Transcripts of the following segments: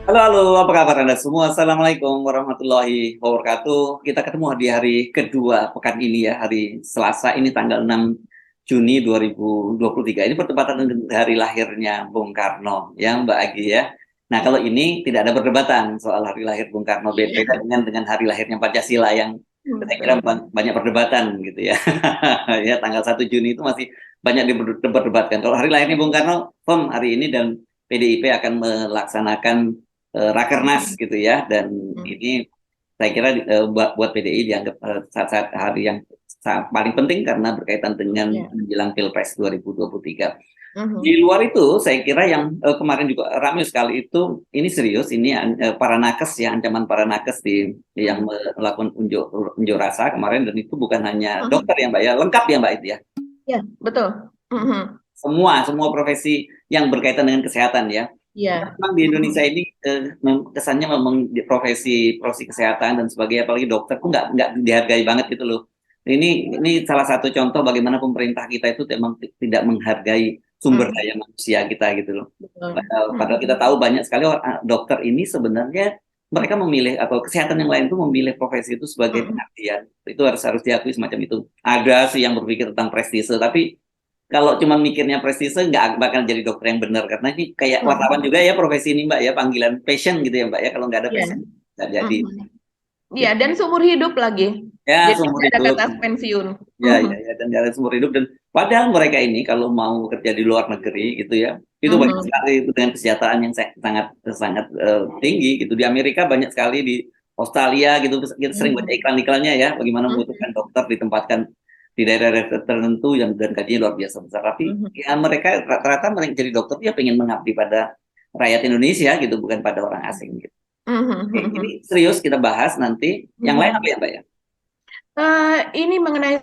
Halo, halo, apa kabar Anda semua? Assalamualaikum warahmatullahi wabarakatuh. Kita ketemu di hari kedua pekan ini ya, hari Selasa ini tanggal 6 Juni 2023. Ini bertepatan dengan hari lahirnya Bung Karno, ya Mbak Agi ya. Nah, kalau ini tidak ada perdebatan soal hari lahir Bung Karno, Iya, beda dengan hari lahirnya Pancasila yang saya kira betul. banyak perdebatan gitu ya. Ya, tanggal 1 Juni itu masih banyak diperdebatkan. Kalau hari lahirnya Bung Karno, hari ini dan PDIP akan melaksanakan Rakernas gitu ya, dan ini saya kira buat PDI dianggap saat-saat hari yang paling penting karena berkaitan dengan Iya. menjelang Pilpres 2023. Mhm. Di luar itu saya kira yang kemarin juga ramai sekali itu ini serius, ini para nakes ya, ancaman para nakes yang melakukan unjuk rasa kemarin, dan itu bukan hanya Mhm. dokter ya Mbak ya, lengkap ya Mbak itu ya, Iya, betul. Mhm. semua profesi yang berkaitan dengan kesehatan ya. Iya. Memang di Indonesia Mhm. ini kesannya memang di profesi kesehatan dan sebagainya, apalagi dokter tuh nggak dihargai banget gitu loh. Ini salah satu contoh bagaimana pemerintah kita itu memang tidak menghargai sumber Mhm. daya manusia kita gitu loh. Betul. Padahal kita Mhm. tahu banyak sekali dokter ini sebenarnya mereka memilih, atau kesehatan yang lain itu memilih profesi itu sebagai Mhm. pengabdian. Itu harus diakui semacam itu. Ada sih yang berpikir tentang prestise, tapi kalau cuma mikirnya prestise nggak bakal jadi dokter yang benar, karena ini kayak wartawan Mhm. juga ya profesi ini Mbak ya, panggilan passion gitu ya Mbak ya, kalau nggak ada Iya. passion nggak jadi Mhm. Iya, gitu. dan seumur hidup lagi. Ya Jadi seumur tidak ada hidup, batas pensiun. ya ya dan jalan seumur hidup, dan padahal mereka ini kalau mau kerja di luar negeri gitu ya, itu banyak Mhm. sekali itu dengan kesejahteraan yang sangat sangat tinggi gitu. Di Amerika banyak sekali, di Australia gitu kita sering baca Mhm. iklan-iklannya ya, bagaimana membutuhkan Mhm. dokter ditempatkan di daerah-daerah tertentu yang dan gajinya luar biasa besar, tapi Mhm. ya mereka rata-rata mereka jadi dokter ya pengen mengabdi pada rakyat Indonesia gitu, bukan pada orang asing gitu. Mhm. Oke, ini Mhm. serius kita bahas nanti. Yang lain apa Mhm. ya Mbak ya? Ini mengenai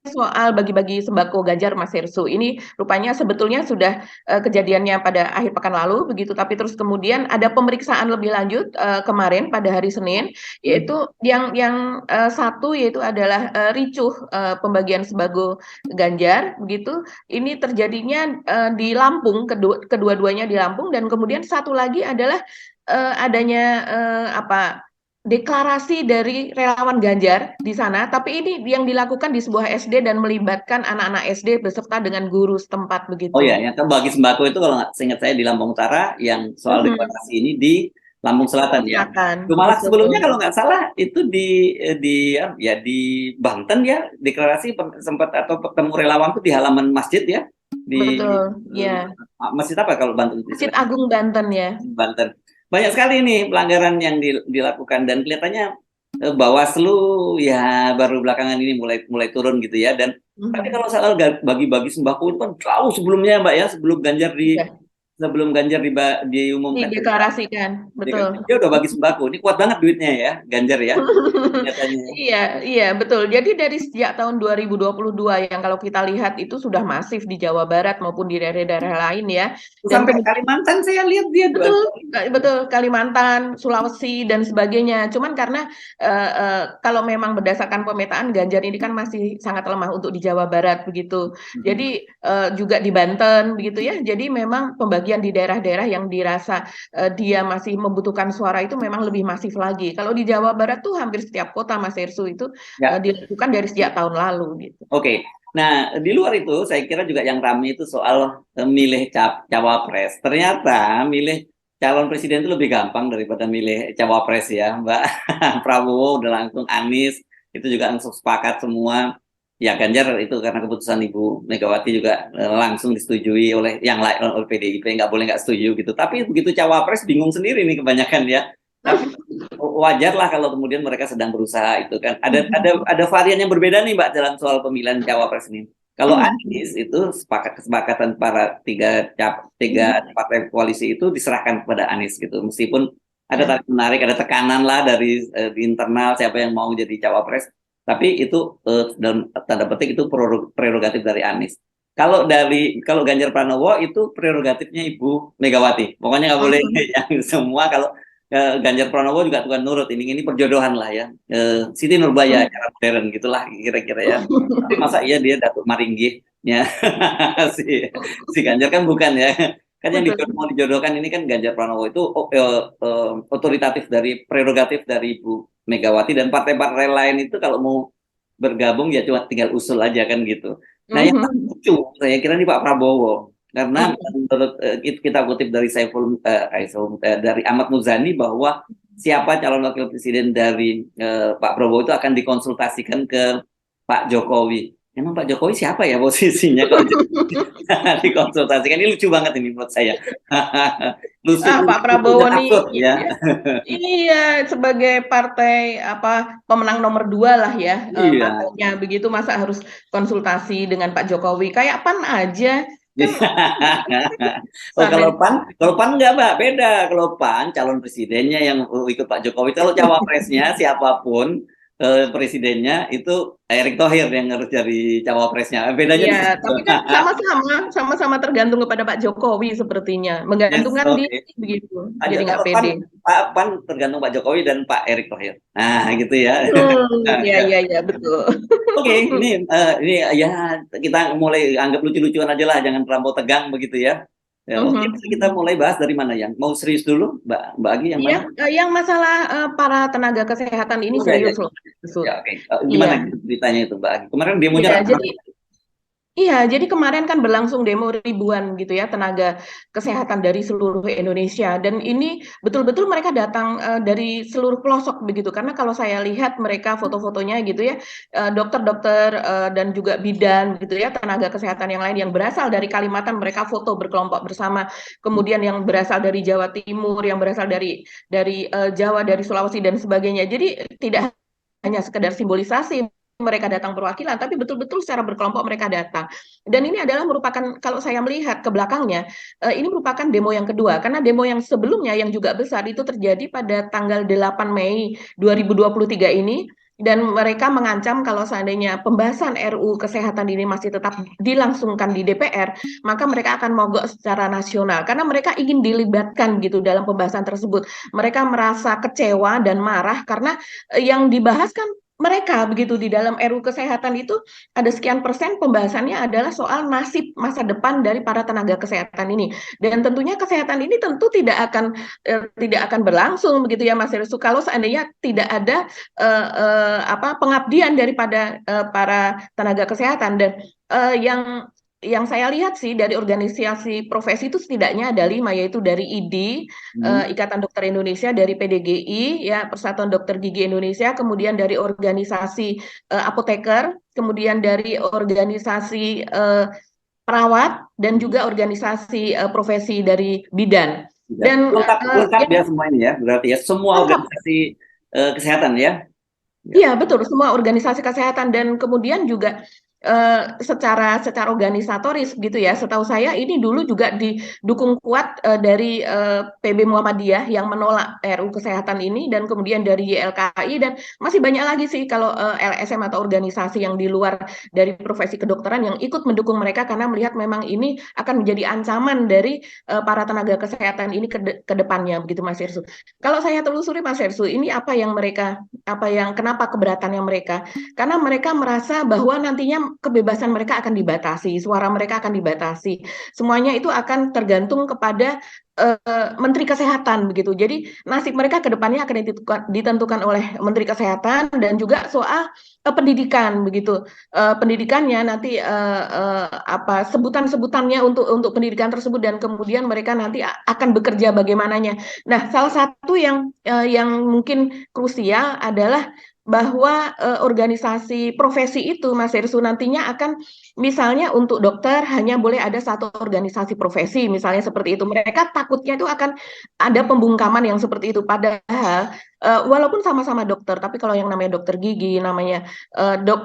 soal bagi-bagi sembako Ganjar Mas Hersu. Ini rupanya sebetulnya sudah kejadiannya pada akhir pekan lalu begitu, tapi terus kemudian ada pemeriksaan lebih lanjut kemarin pada hari Senin, Hmm? yaitu yang satu yaitu adalah ricuh pembagian sembako Ganjar begitu. Ini terjadinya di Lampung, kedua-duanya di Lampung, dan kemudian satu lagi adalah adanya apa deklarasi dari relawan Ganjar di sana, tapi ini yang dilakukan di sebuah SD dan melibatkan anak-anak SD beserta dengan guru setempat Oh ya, begitu. yang kan bagi sembako itu kalau nggak seingat saya di Lampung Utara, yang soal Mhm. deklarasi ini di Lampung Selatan Lampung ya. Selatan, Itu malah sebelumnya betul. kalau nggak salah itu di Banten ya, deklarasi sempat atau ketemu relawan itu di halaman masjid ya, di Betul, ya. masjid apa kalau Banten itu Masjid istilahnya? Agung Banten ya. Banten. Banyak sekali nih pelanggaran yang dilakukan, dan kelihatannya Bawaslu ya baru belakangan ini mulai mulai turun gitu ya. Dan tapi Mhm. kalau soal bagi-bagi sembako itu kan jauh sebelumnya Mbak ya, Iya, sebelum Ganjar diumumkan jadi dideklarasikan, betul. dia udah bagi sembako. Ini kuat banget duitnya ya Ganjar ya, nyatanya. Iya, iya, betul. Jadi dari sejak tahun 2022 yang kalau kita lihat itu sudah masif di Jawa Barat maupun di daerah-daerah lain ya. Dan Sampai kemudian Kalimantan saya lihat dia dua. betul, betul, Kalimantan, Sulawesi dan sebagainya. Cuman karena kalau memang berdasarkan pemetaan Ganjar ini kan masih sangat lemah untuk di Jawa Barat begitu. Jadi juga di Banten begitu ya. Jadi memang pembagian di daerah-daerah yang dirasa dia masih membutuhkan suara itu memang lebih masif lagi. Kalau di Jawa Barat tuh hampir setiap kota Mas Ersu itu Ya, dilakukan dari sejak tahun lalu gitu. oke. Nah, di luar itu saya kira juga yang ramai itu soal milih cawapres. Ternyata milih calon presiden itu lebih gampang daripada milih cawapres ya, Mbak. Prabowo udah langsung, Anies itu juga langsung sepakat semua. Ya Ganjar itu karena keputusan Ibu Megawati juga langsung disetujui oleh yang lain, oleh PDIP, nggak boleh nggak setuju gitu. Tapi begitu cawapres bingung sendiri nih kebanyakan ya. Tapi wajar lah kalau kemudian mereka sedang berusaha itu kan. Ada varian yang berbeda nih Mbak dalam soal pemilihan cawapres ini. Kalau Anies itu kesepakatan para tiga partai koalisi itu diserahkan kepada Anies gitu. Meskipun ada Ya. tarik menarik, ada tekanan lah dari di internal siapa yang mau jadi cawapres. Tapi itu dalam tanda petik itu prerogatif dari Anies. Kalau Ganjar Pranowo itu prerogatifnya Ibu Megawati. Pokoknya nggak boleh yang semua. Kalau Ganjar Pranowo juga tukang nurut, ini perjodohan lah ya, Siti Nurbaya cara modern gitulah kira-kira ya. Tapi masa iya dia Datuk Maringgih ya. si si Ganjar kan bukan ya, Kan yang betul. mau dijodohkan ini kan Ganjar Pranowo itu otoritatif dari prerogatif dari Ibu Megawati, dan partai-partai lain itu kalau mau bergabung ya cuma tinggal usul aja kan gitu. Nah, yang paling Mhm, lucu saya kira di Pak Prabowo, karena mhm. menurut kita kutip dari dari Ahmad Muzani bahwa siapa calon wakil presiden dari Pak Prabowo itu akan dikonsultasikan ke Pak Jokowi. Emang Pak Jokowi siapa ya posisinya kalau dikonsultasikan? Ini lucu banget ini menurut saya. Lucu, Pak lucu Prabowo dan nih, absurd ya. iya, sebagai partai apa pemenang nomor 2 lah ya, Iya. partainya begitu masa harus konsultasi dengan Pak Jokowi, kayak PAN aja, kan Oh, sana. kalau PAN enggak, Mbak, beda. Kalau PAN calon presidennya yang ikut Pak Jokowi, kalau cawapresnya siapapun presidennya itu Erick Thohir yang harus jadi cawapresnya. Bedanya Iya, di situ. tapi kan sama-sama tergantung kepada Pak Jokowi sepertinya, Yes, menggantungkan oke. diri begitu, jadi Aja nggak kalau PAN, pede. PAN tergantung Pak Jokowi dan Pak Erick Thohir. Nah, gitu ya. Iya iya iya, betul. Oke, ini ya kita mulai anggap lucu-lucuan aja lah, jangan terlampau tegang begitu ya. Ya, oke, Mhm. kita mulai bahas dari mana yang mau serius dulu, Mbak Agi yang Iya, mana? yang masalah, para tenaga kesehatan ini Oh ya ya serius loh, ya, oke. Iya, Gimana gitu ceritanya itu, Mbak Agi? Kemarin demonya iya, ramai. jadi iya, jadi kemarin kan berlangsung demo ribuan gitu ya tenaga kesehatan dari seluruh Indonesia dan ini betul-betul mereka datang dari seluruh pelosok begitu karena kalau saya lihat mereka foto-fotonya gitu ya dokter-dokter dan juga bidan gitu ya tenaga kesehatan yang lain yang berasal dari Kalimantan mereka foto berkelompok bersama kemudian yang berasal dari Jawa Timur yang berasal dari Jawa dari Sulawesi dan sebagainya jadi tidak hanya sekedar simbolisasi mereka datang perwakilan, tapi betul-betul secara berkelompok mereka datang. Dan ini adalah merupakan, kalau saya melihat ke belakangnya, ini merupakan demo yang kedua, karena demo yang sebelumnya yang juga besar itu terjadi pada tanggal 8 Mei 2023 ini, dan mereka mengancam kalau seandainya pembahasan RUU Kesehatan ini masih tetap dilangsungkan di DPR, maka mereka akan mogok secara nasional, karena mereka ingin dilibatkan gitu dalam pembahasan tersebut. Mereka merasa kecewa dan marah karena yang dibahas kan mereka begitu di dalam RUU Kesehatan itu ada sekian persen pembahasannya adalah soal nasib masa depan dari para tenaga kesehatan ini dan tentunya kesehatan ini tentu tidak akan berlangsung begitu ya Mas Restu kalau seandainya tidak ada apa pengabdian daripada para tenaga kesehatan dan yang saya lihat sih dari organisasi profesi itu setidaknya ada 5 yaitu dari IDI, Hmm. Ikatan Dokter Indonesia, dari PDGI, ya Persatuan Dokter Gigi Indonesia, kemudian dari organisasi apoteker, kemudian dari organisasi perawat, dan juga organisasi profesi dari bidan. Ya. Dan Lengkap lengkap yang ya semua ini ya, berarti ya semua lengkap. organisasi kesehatan ya. Ya. Iya, betul, semua organisasi kesehatan dan kemudian juga secara organisatoris gitu ya. Setahu saya ini dulu juga didukung kuat dari PB Muhammadiyah yang menolak RUU Kesehatan ini dan kemudian dari YLKI dan masih banyak lagi sih kalau LSM atau organisasi yang di luar dari profesi kedokteran yang ikut mendukung mereka karena melihat memang ini akan menjadi ancaman dari para tenaga kesehatan ini ke depannya begitu Mas Irsu. Kalau saya telusuri Mas Irsu, ini kenapa keberatannya mereka? Karena mereka merasa bahwa nantinya kebebasan mereka akan dibatasi, suara mereka akan dibatasi. Semuanya itu akan tergantung kepada Menteri Kesehatan begitu. Jadi nasib mereka ke depannya akan ditentukan oleh Menteri Kesehatan dan juga soal pendidikan begitu. Pendidikannya nanti apa sebutan-sebutannya untuk pendidikan tersebut dan kemudian mereka nanti akan bekerja bagaimananya. Nah, salah satu yang mungkin krusial adalah bahwa organisasi profesi itu Mas Irsu nantinya akan misalnya untuk dokter hanya boleh ada satu organisasi profesi misalnya seperti itu mereka takutnya itu akan ada pembungkaman yang seperti itu padahal walaupun sama-sama dokter tapi kalau yang namanya dokter gigi namanya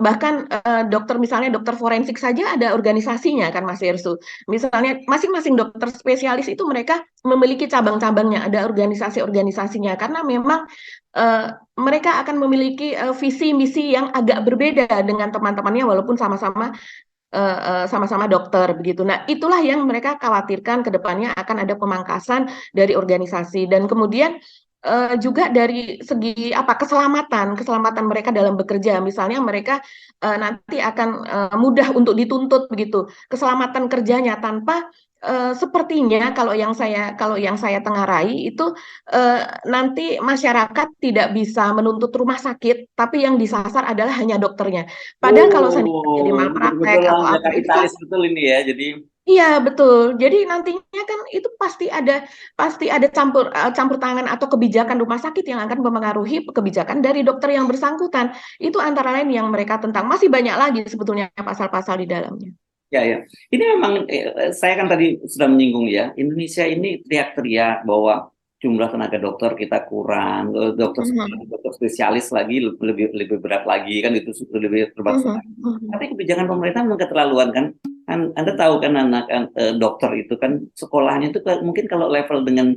bahkan dokter misalnya dokter forensik saja ada organisasinya kan Mas Irsu misalnya masing-masing dokter spesialis itu mereka memiliki cabang-cabangnya ada organisasi-organisasinya karena memang uh, mereka akan memiliki visi misi yang agak berbeda dengan teman-temannya walaupun sama-sama dokter begitu. Nah, itulah yang mereka khawatirkan ke depannya akan ada pemangkasan dari organisasi dan kemudian juga dari segi apa keselamatan mereka dalam bekerja. Misalnya mereka nanti akan mudah untuk dituntut begitu keselamatan kerjanya tanpa sepertinya kalau yang saya tengarai itu nanti masyarakat tidak bisa menuntut rumah sakit, tapi yang disasar adalah hanya dokternya. Padahal kalau seandainya terjadi Oh, ini betul-betul malpraktek atau udah apa itu kan, kapitalis betul ini ya. Jadi iya betul. Jadi nantinya kan itu pasti ada campur tangan atau kebijakan rumah sakit yang akan mempengaruhi kebijakan dari dokter yang bersangkutan. Itu antara lain yang mereka tentang. Masih banyak lagi sebetulnya pasal-pasal di dalamnya. ya, ya. Ini memang saya kan tadi sudah menyinggung ya, Indonesia ini teriak-teriak bahwa jumlah tenaga dokter kita kurang, Mhm, dokter spesialis lagi lebih lebih berat lagi kan itu lebih terbatas. mhm, mhm, Tapi kebijakan pemerintah memang keterlaluan kan. Anda tahu kan dokter itu kan sekolahnya itu mungkin kalau level dengan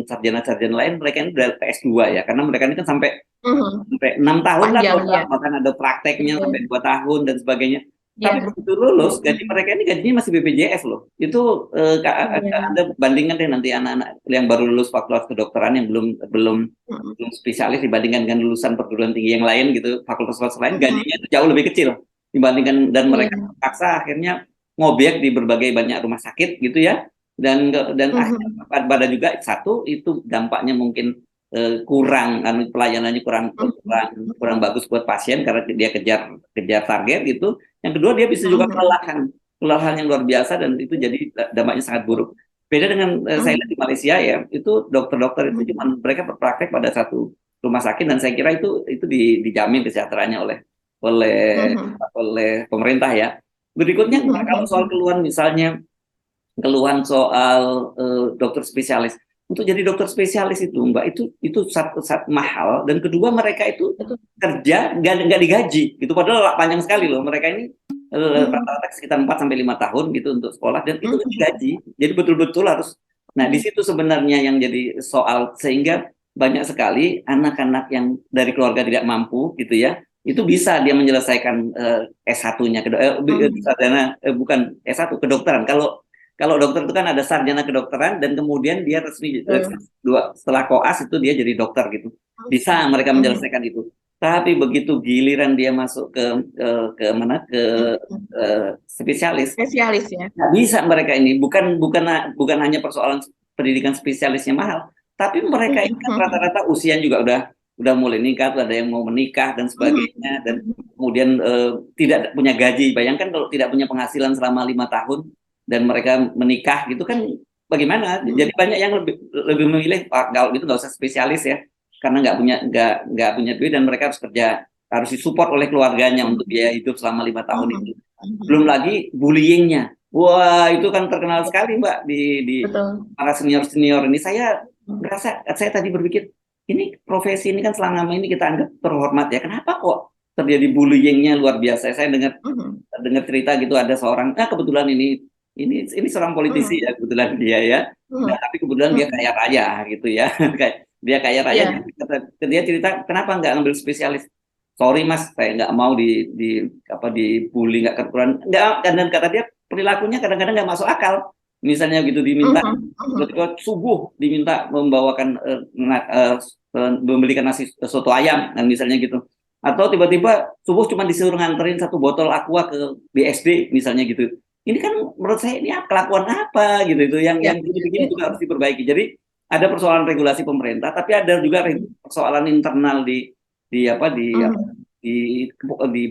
sarjana-sarjana lain mereka ini udah PS2 ya, karena mereka ini kan sampai mhm. sampai 6 tahun lah Panjang kalau ya. nggak, bahkan ada prakteknya Betul. sampai 2 tahun dan sebagainya. Ya. Tapi begitu lulus, gaji Mhm. mereka ini gajinya masih BPJS loh. Itu Iya. Anda bandingkan deh nanti anak-anak yang baru lulus fakultas kedokteran yang belum belum Mhm, belum spesialis dibandingkan dengan lulusan perguruan tinggi yang lain gitu, fakultas-fakultas lain mhm. gajinya itu jauh lebih kecil dibandingkan, dan Iya. mereka terpaksa akhirnya ngobek di berbagai banyak rumah sakit gitu ya. Dan akhirnya Mhm, pada juga satu itu dampaknya mungkin kurang pelayanannya kurang mhm, kurang kurang bagus buat pasien karena dia kejar kejar target gitu. Yang kedua dia bisa juga mhm, kelelahan yang luar biasa dan itu jadi dampaknya sangat buruk. Beda dengan saya lihat mhm, di Malaysia ya, itu dokter-dokter itu cuma mhm, mereka berpraktek pada satu rumah sakit dan saya kira itu dijamin kesejahteraannya oleh oleh mhm, oleh pemerintah ya. Berikutnya mhm, kalau soal mhm. keluhan misalnya keluhan soal dokter spesialis. Untuk jadi dokter spesialis itu, Mbak, itu satu mahal dan kedua mereka itu Betul. kerja nggak digaji gitu. Padahal panjang sekali loh. Mereka ini Mhm, rata-rata sekitar 4 sampai 5 tahun gitu untuk sekolah dan itu nggak mhm, digaji. Jadi betul-betul harus. Nah, di mhm, situ sebenarnya yang jadi soal sehingga banyak sekali anak-anak yang dari keluarga tidak mampu gitu ya, itu bisa dia menyelesaikan S1-nya mhm, sarjana bukan S1 kedokteran. Kalau kalau dokter itu kan ada sarjana kedokteran dan kemudian dia resmi betul. setelah koas itu dia jadi dokter gitu. Bisa mereka Mhm, menyelesaikan itu. Tapi begitu giliran dia masuk ke mana mhm. spesialis, Spesialis ya. nggak bisa mereka ini. Bukan bukan bukan hanya persoalan pendidikan spesialisnya mahal, tapi mereka ini kan Mhm, rata-rata usia juga udah mulai nikah, ada yang mau menikah dan mhm, sebagainya dan mhm, kemudian tidak punya gaji. Bayangkan kalau tidak punya penghasilan selama 5 tahun dan mereka menikah gitu kan bagaimana? Jadi mhm, banyak yang lebih lebih memilih kalau gitu nggak usah spesialis ya, karena nggak punya duit dan mereka harus kerja harus disupport oleh keluarganya untuk mhm, biaya hidup selama 5 tahun itu. mhm, Belum mhm. lagi bullyingnya. Wah, itu kan terkenal sekali, Mbak, di Betul. para senior-senior ini. Saya Mhm, merasa, saya tadi berpikir, ini profesi ini kan selama ini kita anggap terhormat ya. Kenapa kok terjadi bullyingnya luar biasa? Saya dengar mhm, dengar cerita gitu ada seorang, kebetulan ini seorang politisi mhm, ya kebetulan dia ya. mhm, Nah, tapi kebetulan dia mhm. kaya raya gitu ya. Dia kaya raya, Iya. dia cerita kenapa nggak ambil spesialis. Sorry mas, saya nggak mau dibully nggak keturunan. Nggak, dan kata dia perilakunya kadang-kadang nggak masuk akal. Misalnya gitu diminta Mhm, mhm, ketika subuh diminta membawakan membelikan nasi soto ayam dan misalnya gitu. Atau tiba-tiba subuh cuma disuruh nganterin satu botol aqua ke BSD misalnya gitu. Ini kan menurut saya ini kelakuan apa gitu itu iya, yang begini-begini iya. juga harus diperbaiki. Jadi ada persoalan regulasi pemerintah, tapi ada juga Mhm, persoalan internal di apa di apa, mhm, di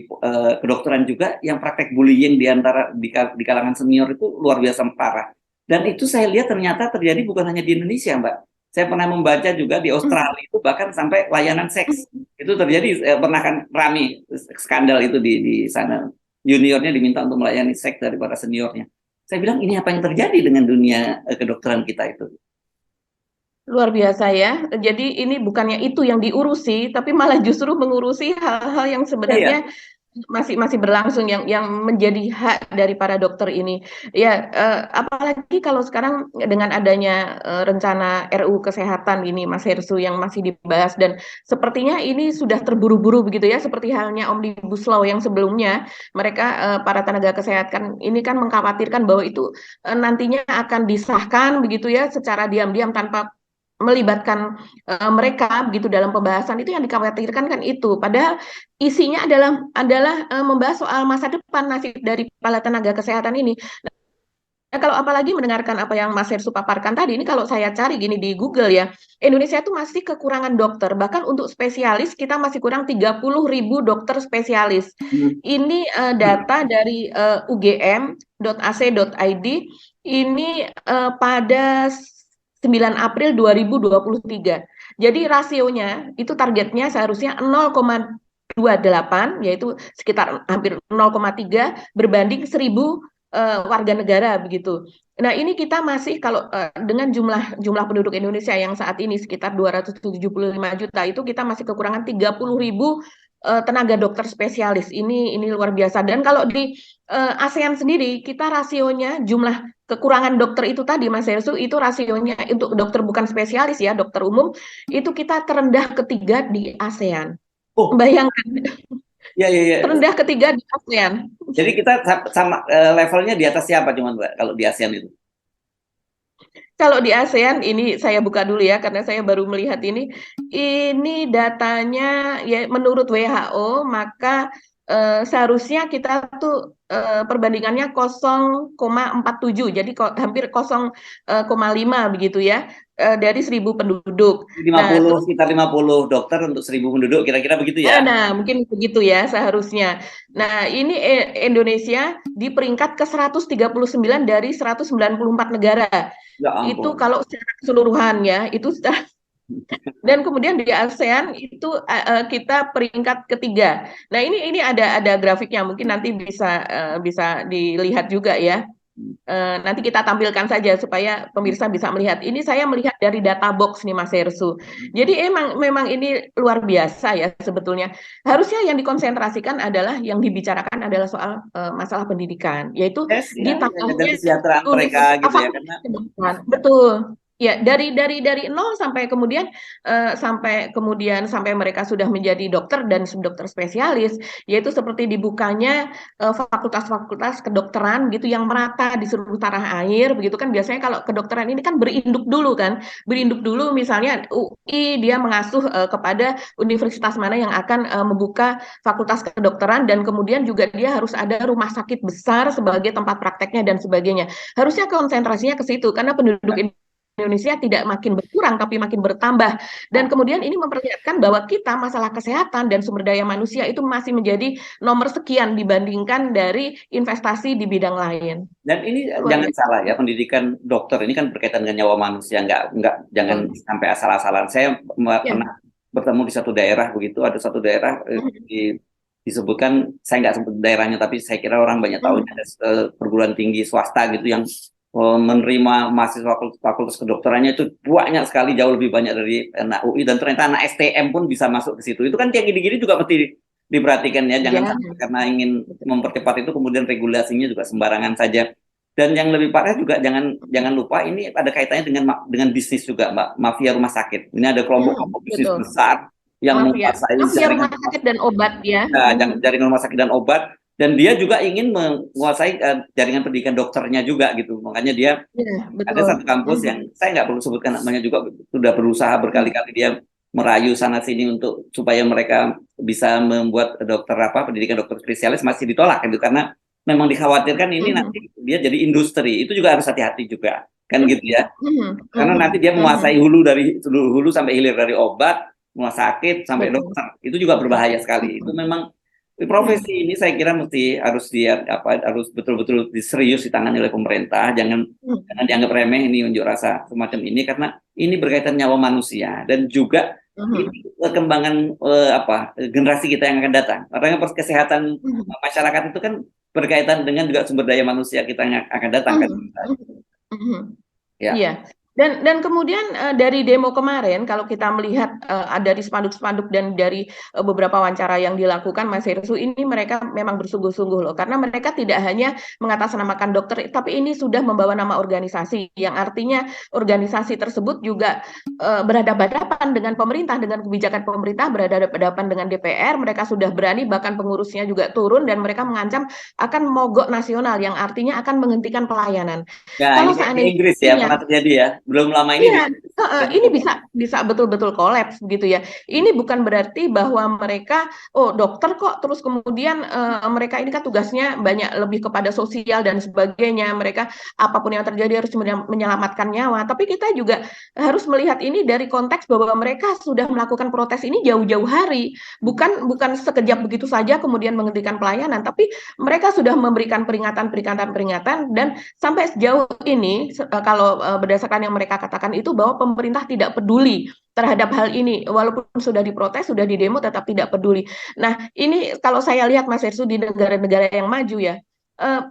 kedokteran juga yang praktek bullying di antara di kalangan senior itu luar biasa parah. Dan itu saya lihat ternyata terjadi bukan hanya di Indonesia, Mbak. Saya pernah membaca juga di mhm, Australia itu bahkan sampai layanan seks mhm. itu terjadi, pernah kan rame skandal itu di sana. Juniornya diminta untuk melayani seks dari para seniornya. Saya bilang ini apa yang terjadi dengan dunia kedokteran kita itu? Luar biasa ya. Jadi ini bukannya itu yang diurusi, tapi malah justru mengurusi hal-hal yang Iya, sebenarnya iya. masih masih berlangsung yang menjadi hak dari para dokter ini. Ya, apalagi kalau sekarang dengan adanya rencana RUU Kesehatan ini, Mas Hersu yang masih dibahas dan sepertinya ini sudah terburu-buru begitu ya, seperti halnya Omnibus Law yang sebelumnya, mereka para tenaga kesehatan ini kan mengkhawatirkan bahwa itu nantinya akan disahkan begitu ya, secara diam-diam tanpa melibatkan mereka begitu dalam pembahasan itu yang dikhawatirkan kan itu. Padahal isinya adalah membahas soal masa depan nasib dari para tenaga kesehatan ini. Nah, kalau apalagi mendengarkan apa yang Mas Hersu paparkan tadi, ini kalau saya cari gini di Google ya, Indonesia itu masih kekurangan dokter. Bahkan untuk spesialis kita masih kurang 30.000 dokter spesialis. Hmm. Ini data dari ugm.ac.id ini pada 9 April 2023. Jadi rasionya itu targetnya seharusnya 0,28, yaitu sekitar hampir 0,3 berbanding 1.000 warga negara begitu. Nah, ini kita masih kalau dengan jumlah penduduk Indonesia yang saat ini sekitar 275 juta, itu kita masih kekurangan 30.000 tenaga dokter spesialis. Ini luar biasa. Dan kalau di ASEAN sendiri, kita rasionya jumlah kekurangan dokter itu tadi, Mas Hersu, itu rasionya untuk dokter bukan spesialis ya, dokter umum, itu kita terendah ketiga di ASEAN. Oh, Bayangkan, ya, ya, ya. terendah ketiga di ASEAN. Jadi kita sama levelnya di atas siapa cuman Mbak kalau di ASEAN itu? Kalau di ASEAN ini saya buka dulu ya karena saya baru melihat ini. Ini datanya ya menurut WHO maka seharusnya kita tuh perbandingannya 0,47. Jadi hampir 0,5 begitu ya dari 1.000 penduduk. Nah, 50, sekitar 50 dokter untuk 1.000 penduduk, kira-kira begitu ya? nah, mungkin begitu ya seharusnya. Nah, ini Indonesia di peringkat ke-139 dari 194 negara. Ya Itu ampun. kalau secara keseluruhan ya, itu dan kemudian di ASEAN itu kita peringkat ketiga. Nah, ini ada grafiknya, mungkin nanti bisa dilihat juga ya. Nanti kita tampilkan saja supaya pemirsa bisa melihat. Ini saya melihat dari data box nih Mas Hersu. Jadi memang ini luar biasa ya sebetulnya. Harusnya yang dikonsentrasikan adalah yang dibicarakan adalah soal masalah pendidikan, yaitu Yes, ya, ya, jaga ditambahnya kesejahteraan mereka gitu ya, karena fakultas kedokteran. Betul. Ya, dari nol sampai mereka sudah menjadi dokter dan subdokter spesialis, yaitu seperti dibukanya fakultas-fakultas kedokteran gitu yang merata di seluruh tanah air begitu kan. Biasanya kalau kedokteran ini kan berinduk dulu misalnya UI dia mengasuh kepada universitas mana yang akan membuka fakultas kedokteran, dan kemudian juga dia harus ada rumah sakit besar sebagai tempat prakteknya dan sebagainya. Harusnya konsentrasinya ke situ karena penduduk Indonesia tidak makin berkurang tapi makin bertambah, dan kemudian ini memperlihatkan bahwa kita masalah kesehatan dan sumber daya manusia itu masih menjadi nomor sekian dibandingkan dari investasi di bidang lain. dan ini Luar jangan biasa. salah ya, pendidikan dokter ini kan berkaitan dengan nyawa manusia, nggak jangan sampai asal-asalan. Saya Ya. pernah bertemu di satu daerah begitu, ada satu daerah disebutkan, saya nggak sebut daerahnya tapi saya kira orang banyak tahu, ada perguruan tinggi swasta gitu yang menerima mahasiswa fakultas kedokterannya itu banyak sekali, jauh lebih banyak dari anak UI, dan ternyata anak STM pun bisa masuk ke situ. Itu kan kayak gini-gini juga mesti diperhatikan ya, jangan Ya. sampai karena ingin mempercepat itu kemudian regulasinya juga sembarangan saja. Dan yang lebih parah juga, jangan lupa ini ada kaitannya dengan bisnis juga, Mbak, mafia rumah sakit. Ini ada kelompok-kelompok bisnis Betul. besar yang Mafia, menguasai mafia jaringan rumah sakit dan obat ya. jaringan rumah sakit dan obat, dan dia juga ingin menguasai jaringan pendidikan dokternya juga gitu. Makanya dia Ya, ada betul. satu kampus yang saya nggak perlu sebutkan namanya juga, sudah berusaha berkali-kali dia merayu sana sini untuk supaya mereka bisa membuat pendidikan dokter spesialis, masih ditolak gitu, karena memang dikhawatirkan ini nanti dia jadi industri. Itu juga harus hati-hati juga kan gitu ya, karena nanti dia menguasai hulu sampai hilir, dari obat, rumah sakit sampai Betul. dokter. Itu juga berbahaya sekali. Itu memang profesi ini saya kira harus betul-betul serius ditangani oleh pemerintah. Jangan dianggap remeh ini, unjuk rasa semacam ini, karena ini berkaitan nyawa manusia dan juga ini perkembangan generasi kita yang akan datang. Karena kesehatan masyarakat itu kan berkaitan dengan juga sumber daya manusia kita yang akan datang kan. Ya. Iya. Dan kemudian dari demo kemarin, kalau kita melihat dari spanduk-spanduk dan dari beberapa wawancara yang dilakukan, Mas Hersu, ini mereka memang bersungguh-sungguh loh, karena mereka tidak hanya mengatasnamakan dokter, tapi ini sudah membawa nama organisasi, yang artinya organisasi tersebut juga berhadapan-hadapan dengan pemerintah, dengan kebijakan pemerintah, berhadapan dengan DPR. Mereka sudah berani, bahkan pengurusnya juga turun, dan mereka mengancam akan mogok nasional, yang artinya akan menghentikan pelayanan. Ya, Kalau ini kayak di seandainya Inggris ya, pernah terjadi ya. belum lama ini Iya, ini bisa bisa betul-betul kolaps begitu ya. Ini bukan berarti bahwa mereka, oh dokter kok, terus kemudian mereka ini kan tugasnya banyak lebih kepada sosial dan sebagainya. Mereka apapun yang terjadi harus menyelamatkan nyawa. Tapi kita juga harus melihat ini dari konteks bahwa mereka sudah melakukan protes ini jauh-jauh hari, bukan sekejap begitu saja kemudian menghentikan pelayanan, tapi mereka sudah memberikan peringatan-peringatan dan sampai sejauh ini kalau berdasarkan yang mereka katakan itu bahwa pemerintah tidak peduli terhadap hal ini, walaupun sudah diprotes, sudah didemo, tetap tidak peduli. Nah, ini kalau saya lihat Mas Ersu di negara-negara yang maju ya,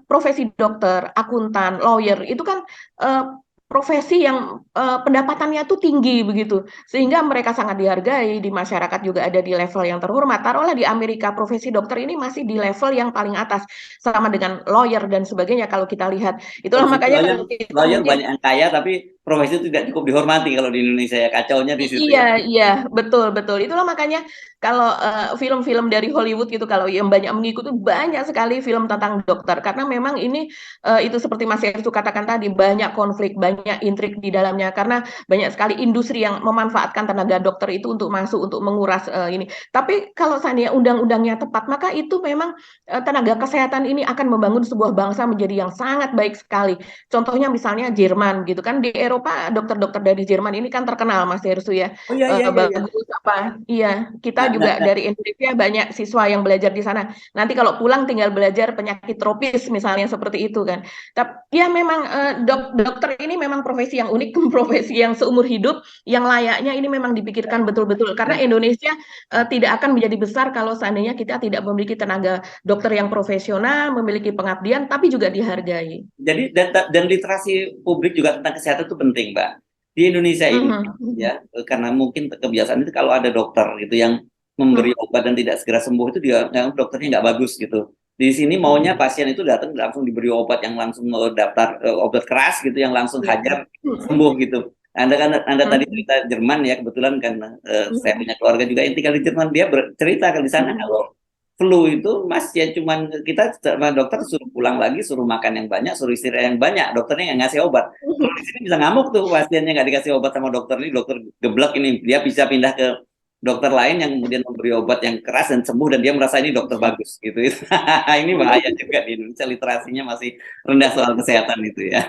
profesi dokter, akuntan, lawyer itu kan eh, profesi yang pendapatannya tuh tinggi begitu, sehingga mereka sangat dihargai di masyarakat juga ada di level yang terhormat. Taruhlah di Amerika profesi dokter ini masih di level yang paling atas, sama dengan lawyer dan sebagainya kalau kita lihat. Itulah posisi makanya lawyer, kalau kita lawyer mungkin banyak yang kaya tapi profesi itu tidak cukup dihormati kalau di Indonesia ya, kacaunya di situ iya, ya. iya, betul, betul. Itulah makanya kalau film-film dari Hollywood gitu, kalau yang banyak mengikuti banyak sekali film tentang dokter, karena memang ini itu seperti Mas Heru katakan tadi banyak konflik, banyak intrik di dalamnya, karena banyak sekali industri yang memanfaatkan tenaga dokter itu untuk masuk untuk menguras ini. Tapi kalau seandainya undang-undangnya tepat, maka itu memang tenaga kesehatan ini akan membangun sebuah bangsa menjadi yang sangat baik sekali. Contohnya misalnya Jerman gitu kan, di Eropa dokter-dokter dari Jerman ini kan terkenal Mas Heru ya. Oh iya iya iya iya. Bagus apa? Iya, kita Nah, nah, juga nah, dari Indonesia banyak siswa yang belajar di sana. Nanti kalau pulang tinggal belajar penyakit tropis misalnya seperti itu kan. Tapi ya memang dokter ini memang profesi yang unik, profesi yang seumur hidup, yang layaknya ini memang dipikirkan betul-betul karena dan Indonesia tidak akan menjadi besar kalau seandainya kita tidak memiliki tenaga dokter yang profesional, memiliki pengabdian, tapi juga dihargai. jadi dan literasi publik juga tentang kesehatan itu penting, Mbak. Di Indonesia ini Mhm, mhm, ya, karena mungkin kebiasaan itu kalau ada dokter gitu yang memberi mhm, obat dan tidak segera sembuh itu dia dokternya nggak bagus gitu. Di sini maunya pasien itu datang langsung diberi obat yang langsung daftar obat keras gitu yang langsung iya. hajar Mhm, sembuh gitu. Anda tadi mhm, cerita Jerman ya, kebetulan kan saya mhm, punya keluarga juga yang tinggal di Jerman, dia cerita kalau di sana mhm. kalau flu itu mas ya cuman kita sama dokter suruh pulang lagi, suruh makan yang banyak, suruh istirahat yang banyak, dokternya nggak ngasih obat. Kalau di sini bisa ngamuk tuh pasiennya nggak dikasih obat sama dokter ini, dokter geblek ini, dia bisa pindah ke dokter lain yang kemudian memberi obat yang keras dan sembuh dan dia merasa ini dokter bagus gitu. Ini bahaya juga di Indonesia, literasinya masih rendah soal kesehatan itu ya.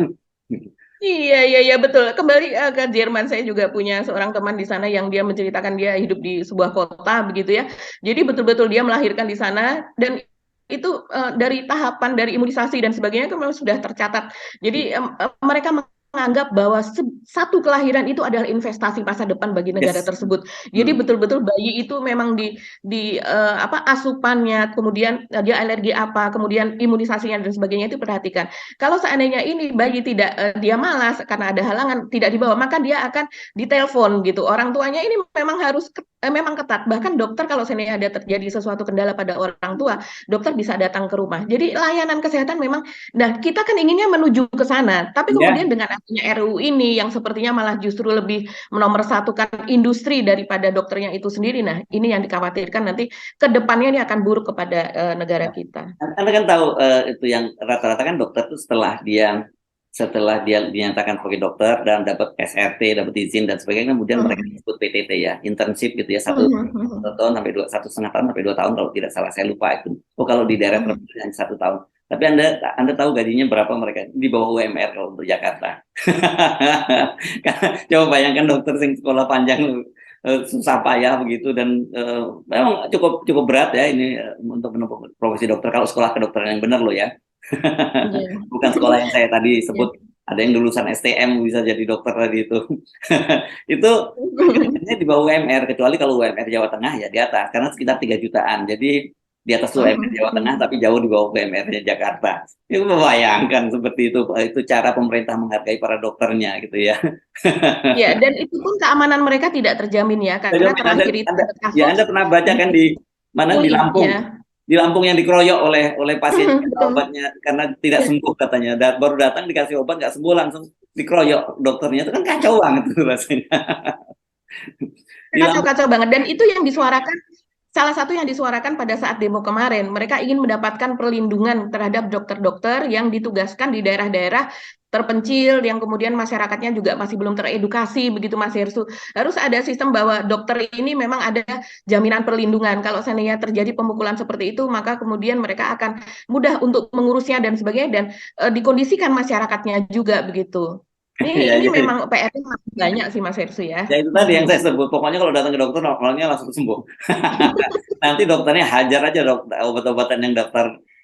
Iya, iya, iya, betul. Kembali ke Jerman, saya juga punya seorang teman di sana yang dia menceritakan dia hidup di sebuah kota begitu ya. Jadi betul-betul dia melahirkan di sana dan itu dari tahapan dari imunisasi dan sebagainya itu memang sudah tercatat. Jadi mereka menganggap bahwa satu kelahiran itu adalah investasi masa depan bagi negara Yes. tersebut. Jadi Hmm. betul-betul bayi itu memang di apa asupannya, kemudian dia alergi apa, kemudian imunisasinya dan sebagainya itu perhatikan. Kalau seandainya ini bayi tidak dia malas karena ada halangan tidak dibawa, maka dia akan ditelepon gitu. Orang tuanya ini memang harus memang ketat. Bahkan dokter kalau seandainya ada terjadi sesuatu kendala pada orang tua, dokter bisa datang ke rumah. Jadi layanan kesehatan memang, nah kita kan inginnya menuju ke sana, tapi Ya, kemudian dengan adanya RUU ini yang sepertinya malah justru lebih menomorsatukan industri daripada dokternya itu sendiri. Nah, ini yang dikhawatirkan nanti ke depannya ini akan buruk kepada negara kita. Anda kan tahu itu yang rata-rata kan dokter itu setelah dia dinyatakan sebagai dokter dan dapat SRT, dapat izin dan sebagainya, kemudian mereka Hmm. disebut PTT ya, internship gitu ya, Hmm, satu, hmm, satu hmm, tahun sampai 1,5 tahun sampai 2 tahun kalau tidak salah, saya lupa itu. Oh kalau di daerah hmm. tertentu hanya 1 tahun. Tapi Anda tahu gajinya berapa mereka di bawah UMR kalau untuk Jakarta. Coba bayangkan dokter yang sekolah panjang susah payah begitu dan memang cukup cukup berat ya ini untuk menempuh profesi dokter kalau sekolah kedokteran yang benar loh ya. Iya. Bukan sekolah yang saya tadi Iya. sebut ada yang lulusan STM bisa jadi dokter tadi itu. Itu gajinya di bawah UMR kecuali kalau UMR Jawa Tengah ya di atas karena sekitar 3 jutaan. Jadi di atas UMR Jawa Tengah tapi jauh di bawah UMR-nya Jakarta. Itu membayangkan seperti itu cara pemerintah menghargai para dokternya gitu ya. Ya, dan itu pun keamanan mereka tidak terjamin ya, Jadi karena Anda, terakhir itu Anda, ada ya kasus Anda pernah baca di kan di mana UI, ya. Di Lampung yang dikeroyok oleh pasien karena Betul. obatnya karena tidak Ya. sembuh katanya. Baru datang dikasih obat nggak sembuh langsung dikeroyok dokternya itu kan kacau banget tuh rasanya. Di Lampung. Kacau-kacau banget. Dan itu yang disuarakan, salah satu yang disuarakan pada saat demo kemarin. Mereka ingin mendapatkan perlindungan terhadap dokter-dokter yang ditugaskan di daerah-daerah terpencil, yang kemudian masyarakatnya juga masih belum teredukasi begitu Mas Hersu. Harus ada sistem bahwa dokter ini memang ada jaminan perlindungan. Kalau seandainya terjadi pemukulan seperti itu, maka kemudian mereka akan mudah untuk mengurusnya dan sebagainya, dan dikondisikan masyarakatnya juga begitu. Ya, Ini jadi memang PR-nya masih banyak sih Mas Hersu ya. ya itu tadi yang saya sebut. Pokoknya kalau datang ke dokter normalnya langsung sembuh. Nanti dokternya hajar aja obat-obatan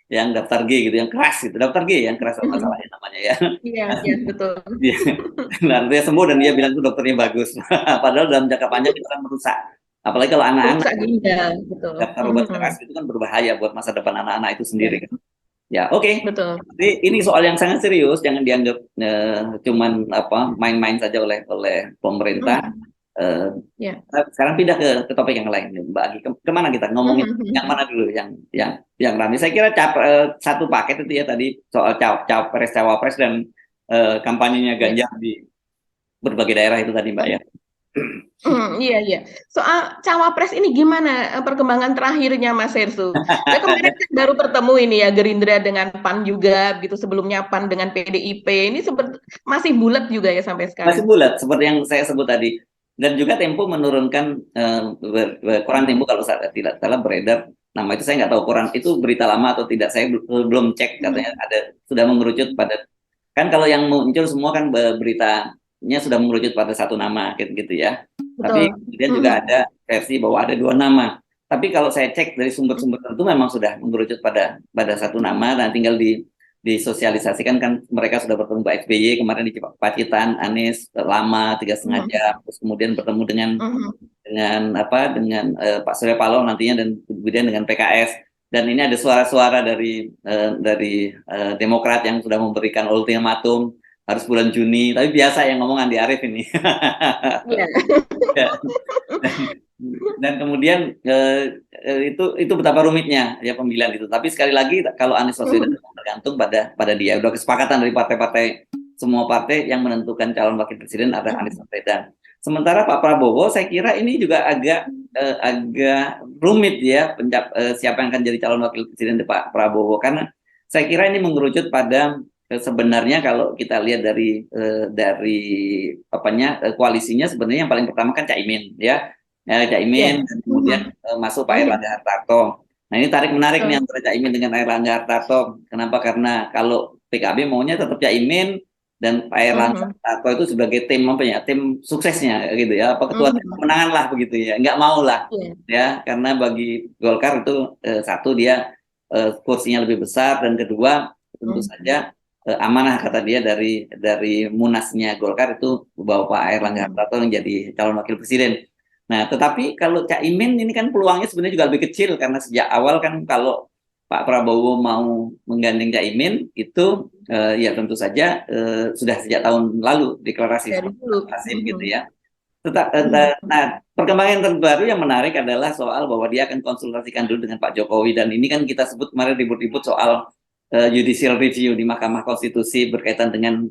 yang daftar G gitu, yang keras gitu. Daftar G yang keras masalahnya namanya ya. Iya, iya betul. Dia, nah, dia sembuh dan dia bilang itu dokternya bagus. Padahal dalam jangka panjang itu kan merusak. Apalagi kalau anak-anak Merusak ginjal, betul. daftar obat keras itu kan berbahaya buat masa depan anak-anak itu sendiri Ya, kan. Ya, oke. betul. Jadi ini soal yang sangat serius, jangan dianggap cuman apa main-main saja oleh pemerintah. Eh, Ya. Sekarang pindah ke topik yang lain, Mbak Agi. Kemana kita ngomongin yang mana dulu? Yang ramai. Saya kira satu paket itu ya tadi soal capres cawapres dan kampanyenya Ya. Ganjar di berbagai daerah itu tadi, Mbak ya. Iya, iya. Soal cawapres ini gimana perkembangan terakhirnya Mas Hersu? Ya kemarin kan baru bertemu ini ya Gerindra dengan PAN juga, gitu. Sebelumnya PAN dengan PDIP. Ini masih bulat juga ya sampai Masih sekarang. bulat seperti yang saya sebut tadi. Dan juga Tempo menurunkan koran Tempo kalau saya tidak salah beredar nama itu, saya nggak tahu koran itu berita lama atau tidak, saya belum cek, katanya ada sudah mengerucut pada, kan kalau yang muncul semua kan beritanya sudah mengerucut pada satu nama gitu ya. Tapi Betul. kemudian juga ada versi bahwa ada dua nama. Tapi kalau saya cek dari sumber-sumber tertentu memang sudah mengerucut pada satu nama, dan tinggal disosialisasikan. Kan mereka sudah bertemu Pak SBY kemarin di Pacitan, Anies lama 3,5 jam, terus kemudian bertemu dengan Pak Surya Paloh nantinya, dan kemudian dengan PKS. Dan ini ada suara-suara dari Demokrat yang sudah memberikan ultimatum harus bulan Juni, tapi biasa yang ngomong Andi Arief ini. Iya. Dan kemudian itu betapa rumitnya ya pemilihan itu. Tapi sekali lagi kalau Anies Baswedan tergantung pada dia. Udah kesepakatan dari partai-partai, semua partai yang menentukan calon wakil presiden adalah Anies Baswedan. Sementara Pak Prabowo, saya kira ini juga agak rumit ya siapa yang akan jadi calon wakil presiden Pak Prabowo, karena saya kira ini mengerucut pada sebenarnya kalau kita lihat dari koalisinya, sebenarnya yang paling pertama kan Caimin ya. Caimin, dan kemudian masuk Pak Erlangga Hartarto. Nah ini tarik menarik nih antara Caimin dengan Erlangga Hartarto. Kenapa? Karena kalau PKB maunya tetap Caimin, dan Pak Erlangga Hartarto itu sebagai tim suksesnya gitu ya, ketua tim pemenangan lah begitu ya, nggak mau lah ya, karena bagi Golkar itu satu dia kursinya lebih besar, dan kedua tentu saja amanah kata dia dari Munasnya Golkar itu bahwa Pak Erlangga Hartarto menjadi calon wakil presiden. Nah, tetapi kalau Caimin ini kan peluangnya sebenarnya juga lebih kecil, karena sejak awal kan kalau Pak Prabowo mau menggandeng Caimin itu ya tentu saja sudah sejak tahun lalu deklarasi gitu ya. Nah, perkembangan terbaru yang menarik adalah soal bahwa dia akan konsultasikan dulu dengan Pak Jokowi, dan ini kan kita sebut kemarin ribut-ribut soal judicial review di Mahkamah Konstitusi berkaitan dengan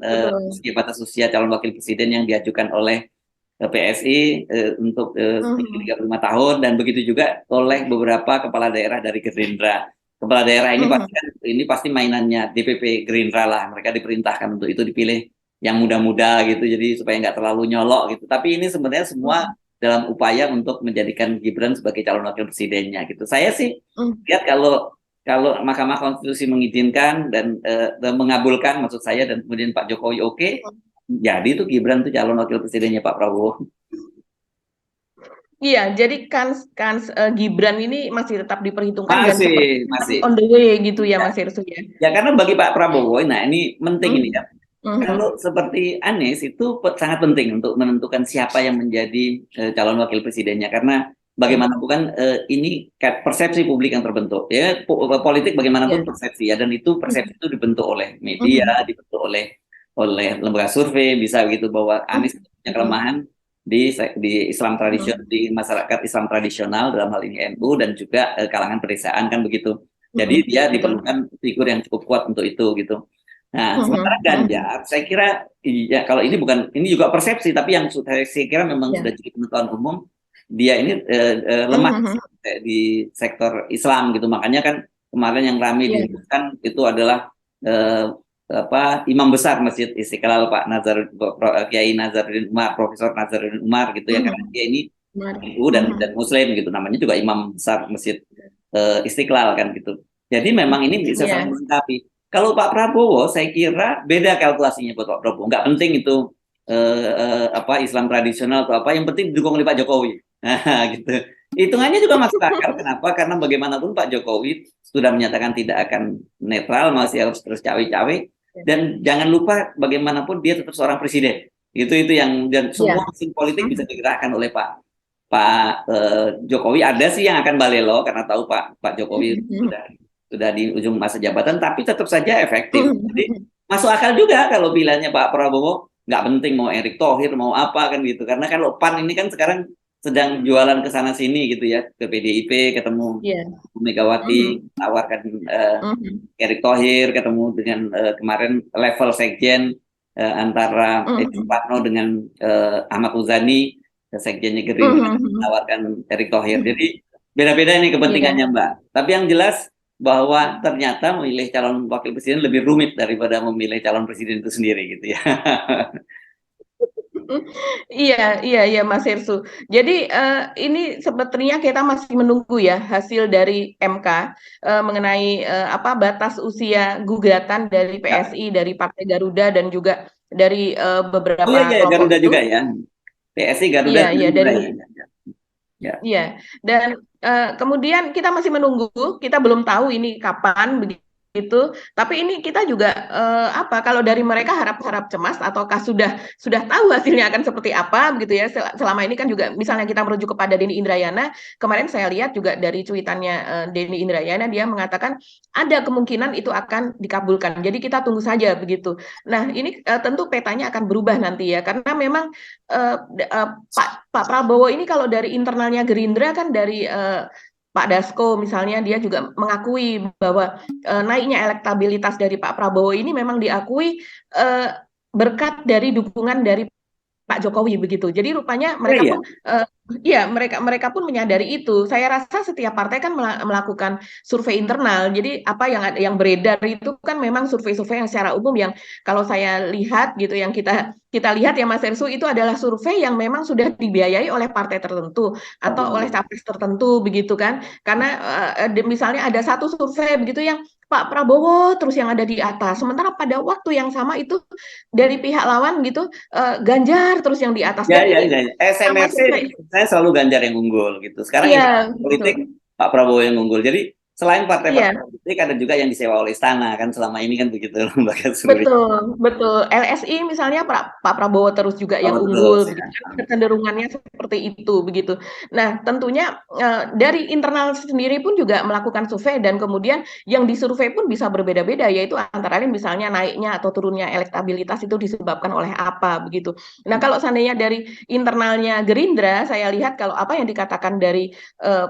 batas usia calon wakil presiden yang diajukan oleh PSI untuk 35 tahun, dan begitu juga oleh beberapa kepala daerah dari Gerindra. Kepala daerah ini pasti mainannya DPP Gerindra lah, mereka diperintahkan untuk itu dipilih yang muda-muda gitu, jadi supaya nggak terlalu nyolok gitu. Tapi ini sebenarnya semua dalam upaya untuk menjadikan Gibran sebagai calon wakil presidennya gitu. Saya sih lihat kalau Mahkamah Konstitusi mengizinkan dan mengabulkan maksud saya, dan kemudian Pak Jokowi oke, jadi itu Gibran tuh calon wakil presidennya Pak Prabowo. Iya, jadi Gibran ini masih tetap diperhitungkan dan masih on the way gitu ya Mas Hirsu ya. Ya karena bagi Pak Prabowo, nah ini penting ini ya. Kalau seperti Anies itu sangat penting untuk menentukan siapa yang menjadi calon wakil presidennya, karena bagaimanapun ini persepsi publik yang terbentuk ya, politik bagaimanapun persepsi ya, dan itu persepsi itu dibentuk oleh media, dibentuk oleh lembaga survei, bisa begitu, bahwa Anies punya kelemahan di Islam tradisional, di masyarakat Islam tradisional dalam hal ini NU, dan juga kalangan pedesaan kan begitu. Jadi dia diperlukan figur yang cukup kuat untuk itu gitu. Nah, sementara Ganjar, saya kira ya kalau ini juga persepsi, tapi yang saya kira memang sudah jadi pengetahuan umum, dia ini lemah di sektor Islam gitu. Makanya kan kemarin yang ramai disebutkan itu adalah imam besar Masjid Istiqlal Pak Kiai Nazaruddin Umar, Profesor Nazaruddin Umar gitu ya, karena dia ini NU dan Muslim gitu, namanya juga imam besar Masjid Istiqlal kan gitu. Jadi memang ini bisa saling melengkapi. Kalau Pak Prabowo, saya kira beda kalkulasinya buat Pak Prabowo. Nggak penting itu Islam tradisional atau apa, yang penting didukung oleh Pak Jokowi. Nah, gitu. Hitungannya juga masuk akal. Kenapa? Karena bagaimanapun Pak Jokowi sudah menyatakan tidak akan netral, masih harus terus cawe-cawe. Dan jangan lupa bagaimanapun dia tetap seorang presiden. Itu yang dan semua mesin politik bisa digerakkan oleh Pak Jokowi. Ada sih yang akan balelo karena tahu Pak Jokowi sudah di ujung masa jabatan, tapi tetap saja efektif. Jadi masuk akal juga kalau pilihannya Pak Prabowo, nggak penting mau Erick Thohir mau apa kan gitu. Karena kalau PAN ini kan sekarang sedang jualan ke sana sini gitu ya, ke PDIP ketemu Megawati, tawarkan Erick Thohir, ketemu dengan kemarin level sekjen antara Suparno dengan Ahmad Muzani, sekjennya Gerindra, menawarkan Erick Thohir. Jadi beda-beda ini kepentingannya Mbak. Tapi yang jelas bahwa ternyata memilih calon wakil presiden lebih rumit daripada memilih calon presiden itu sendiri gitu ya. Iya Mas Hersu. Jadi ini sepertinya kita masih menunggu ya hasil dari MK mengenai batas usia gugatan dari PSI, dari Partai Garuda dan juga dari beberapa kelompok Garuda itu. juga ya. PSI Garuda. Iya dari. Iya, dan kemudian kita masih menunggu, kita belum tahu ini kapan begitu. Tapi ini kita juga kalau dari mereka harap-harap cemas ataukah sudah tahu hasilnya akan seperti apa begitu ya. Selama ini kan juga misalnya kita merujuk kepada Denny Indrayana, kemarin saya lihat juga dari cuitannya Denny Indrayana, dia mengatakan ada kemungkinan itu akan dikabulkan. Jadi kita tunggu saja begitu. Nah, ini tentu petanya akan berubah nanti ya, karena memang Pak Prabowo ini kalau dari internalnya Gerindra kan dari Pak Dasko misalnya, dia juga mengakui bahwa naiknya elektabilitas dari Pak Prabowo ini memang diakui berkat dari dukungan dari Pak Jokowi begitu. Jadi rupanya mereka pun mereka pun menyadari itu. Saya rasa setiap partai kan melakukan survei internal. Jadi apa yang beredar itu kan memang survei-survei yang secara umum, yang kalau saya lihat gitu, yang kita lihat ya Mas Ersu, itu adalah survei yang memang sudah dibiayai oleh partai tertentu atau oleh capres tertentu begitu kan. Karena misalnya ada satu survei begitu yang Pak Prabowo terus yang ada di atas, sementara pada waktu yang sama itu dari pihak lawan gitu Ganjar terus yang di atas. SMRC saya selalu Ganjar yang unggul gitu. Sekarang politik Pak Prabowo yang unggul. Jadi selain partai politik ada juga yang disewa oleh istana kan, selama ini kan begitu lembaga survei. Betul. LSI misalnya Pak Prabowo terus juga yang unggul, kecenderungannya seperti itu begitu. Nah, tentunya dari internal sendiri pun juga melakukan survei, dan kemudian yang disurvei pun bisa berbeda-beda, yaitu antara lain misalnya naiknya atau turunnya elektabilitas itu disebabkan oleh apa begitu. Nah, kalau seandainya dari internalnya Gerindra, saya lihat kalau apa yang dikatakan dari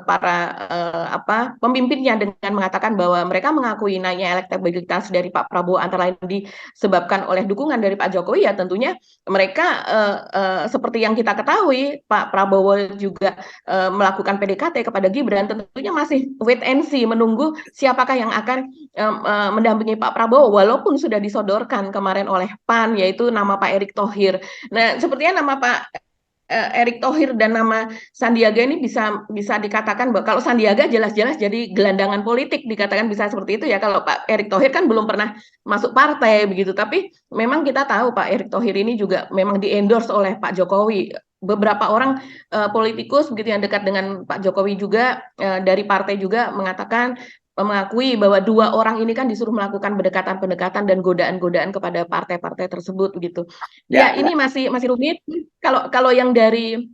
para pemimpinnya dengan mengatakan bahwa mereka mengakui naiknya elektabilitas dari Pak Prabowo antara lain disebabkan oleh dukungan dari Pak Jokowi, ya tentunya mereka seperti yang kita ketahui Pak Prabowo juga melakukan PDKT kepada Gibran, tentunya masih wait and see, menunggu siapakah yang akan mendampingi Pak Prabowo, walaupun sudah disodorkan kemarin oleh PAN yaitu nama Pak Erick Thohir. Nah, sepertinya nama Pak Erick Thohir dan nama Sandiaga ini bisa dikatakan bahwa kalau Sandiaga jelas-jelas jadi gelandangan politik, dikatakan bisa seperti itu ya. Kalau Pak Erick Thohir kan belum pernah masuk partai begitu, tapi memang kita tahu Pak Erick Thohir ini juga memang di-endorse oleh Pak Jokowi. Beberapa orang politikus begitu yang dekat dengan Pak Jokowi juga dari partai juga mengakui bahwa dua orang ini kan disuruh melakukan pendekatan-pendekatan dan godaan-godaan kepada partai-partai tersebut gitu. Ya, ini masih rumit. Kalau yang dari